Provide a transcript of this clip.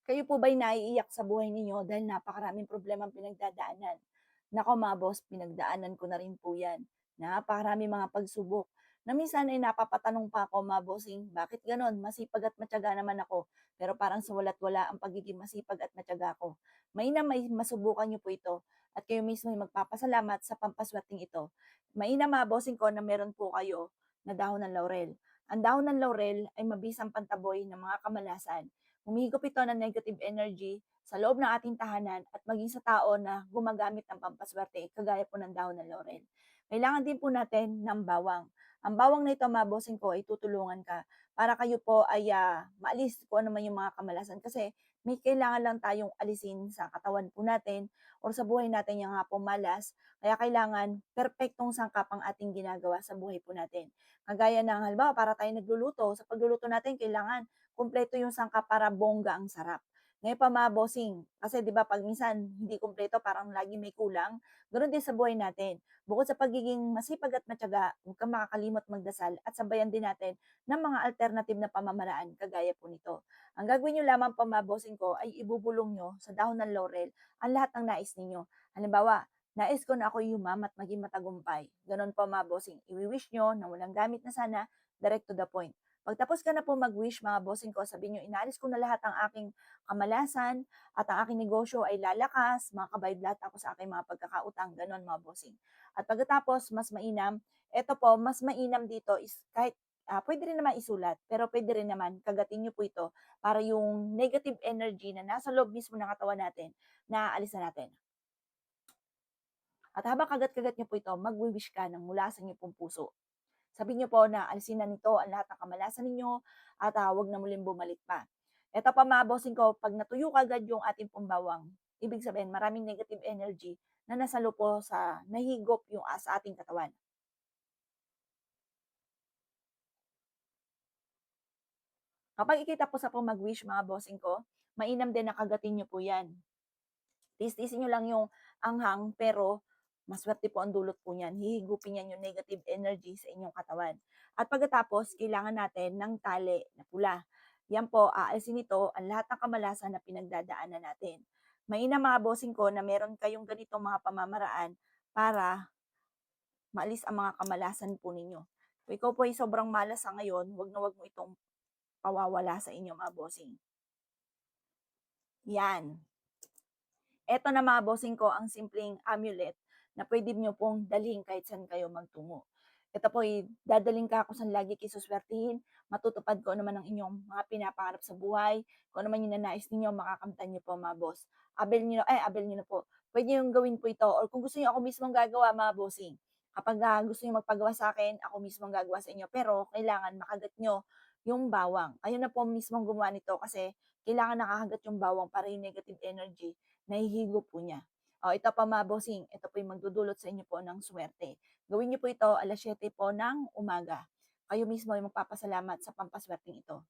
Kayo po ba'y naiiyak sa buhay ninyo dahil napakaraming problemang pinagdadaanan? Naku mga boss, pinagdaanan ko na rin po yan. Napakaraming mga pagsubok na minsan ay napapatanong pa ako mga bossing, bakit ganon? Masipag at matyaga naman ako. Pero parang sa walat wala ang pagiging masipag at matyaga ko. Mainam may masubukan niyo po ito at kayo mismo ay magpapasalamat sa pampaswerteng ito. Mainam mga bossing ko na meron po kayo na dahon ng laurel. Ang dahon ng laurel ay mabisang pantaboy ng mga kamalasan. Humihigop ito ng negative energy sa loob ng ating tahanan at maging sa tao na gumagamit ng pampaswerte kagaya po ng dahon ng laurel. Kailangan din po natin ng bawang. Ang bawang na ito, mga bossing ko, ay tutulungan ka para kayo po ay maalis kung ano man yung mga kamalasan kasi may kailangan lang tayong alisin sa katawan po natin or sa buhay natin yung nga po malas. Kaya kailangan perpektong sangkap ang ating ginagawa sa buhay po natin. Kagaya ng halimbawa, para tayo nagluluto, sa pagluluto natin kailangan kumpleto yung sangkap para bongga ang sarap. Ngayon pa mga bossing, kasi 'di ba 'pag minsan hindi kumpleto parang lagi may kulang, gano'n din sa buhay natin. Bukod sa pagiging masipag at matiyaga, huwag kang makakalimot magdasal at sabayan din natin ng mga alternative na pamamaraan kagaya po nito. Ang gagawin niyo lamang pa mga bossing ko ay ibubulong niyo sa dahon ng laurel ang lahat ng nais ninyo. Halimbawa, nais ko na ako yumaman at maging matagumpay. Gano'n po mga bossing, iwi-wish niyo na walang gamit na sana, direct to the point. Pagtapos ka na po mag-wish mga bossing ko, sabihin niyo, inalis ko na lahat ang aking kamalasan at ang aking negosyo ay lalakas, makabayad lahat ako sa aking mga pagkakautang, gano'n mga bossing. At pagkatapos, mas mainam, eto po, mas mainam dito is kahit pwede rin naman isulat, pero pwede rin naman kagatin niyo po ito para yung negative energy na nasa loob mismo ng katawan natin, naaalis na natin. At habang kagat-kagat niyo po ito, magwi-wish ka ng mula sa inyong pong puso. Sabihin niyo po na alisin na nito ang lahat ng kamalasan ninyo at huwag na muling bumalik pa. Eto pa mga bossing ko, 'pag natuyo kaagad yung ating pong bawang, ibig sabihin maraming negative energy na nasalo po sa nahigop yung sa ating katawan. Kapag ikitapos na po mag-wish mga bossing ko, mainam din na kagatin niyo po 'yan. Tiis-tiisin niyo lang yung anghang pero maswerte po ang dulot po niyan. Hihigupin niyan yung negative energy sa inyong katawan. At pagkatapos, kailangan natin ng tali na pula. Yan po, aalisin nito ang lahat ng kamalasan na pinagdadaanan natin. Mainam mga bossing ko na meron kayong ganitong mga pamamaraan para maalis ang mga kamalasan po ninyo. Kung ikaw po ay sobrang malas sa ngayon, wag mo itong pawawala sa inyo mga bossing. Yan. Eto na mga bossing ko ang simpleng amulet na pwede niyo pong dalhin kahit saan kayo magtungo. Ito po ay dadaling ka kung saan lagi kayo suswertihin, matutupad ko naman ang inyong mga pinapangarap sa buhay, kung ano man yung nanais ninyo, makakamtan niyo po mga boss. Abel niyo na po. Pwede yung gawin po ito or kung gusto niyo ako mismo gagawa mga bossing. Kapag gusto niyo magpagawa sa akin, ako mismo ang gagawa sa inyo. Pero kailangan makagat niyo yung bawang. Kayo na po mismo gumawa nito kasi kailangan nakakagat yung bawang para yung negative energy nahihigop po niya. O ito pa mga bossing, ito po yung magdudulot sa inyo po ng swerte. Gawin niyo po ito 7:00 po ng umaga. Kayo mismo ay magpapasalamat sa pampaswerteng ito.